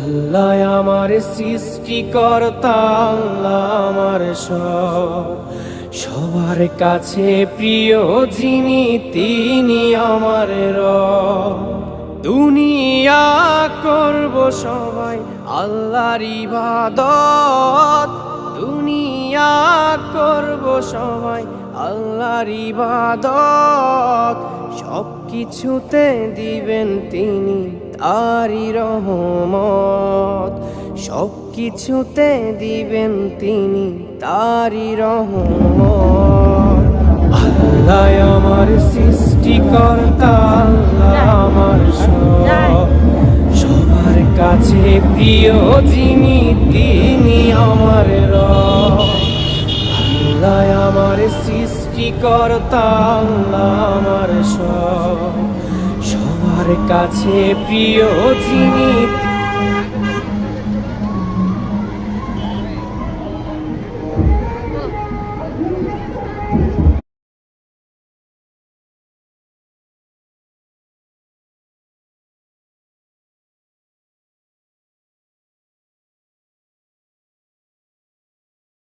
আল্লাহ আমার সৃষ্টিকর্তা, আল্লাহ আমার সবার কাছে প্রিয় যিনি তিনি আমার রব। দুনিয়া করব সবাই আল্লাহর ইবাদত, দুনিয়া করব সবাই আল্লাহর ইবাদত। সব কিছুতে দিবেন তিনি তারই রহমত, সব কিছুতে দিবেন তিনি তারই রহমত। আল্লাহ আমার সৃষ্টিকর্তা, আল্লাহ আমার সবার কাছে প্রিয় যিনি তিনি আমার রব। আল্লাহ আমার সৃষ্টিকর্তা, আল্লাহ আমার সবার কাছে প্রিয় যিনি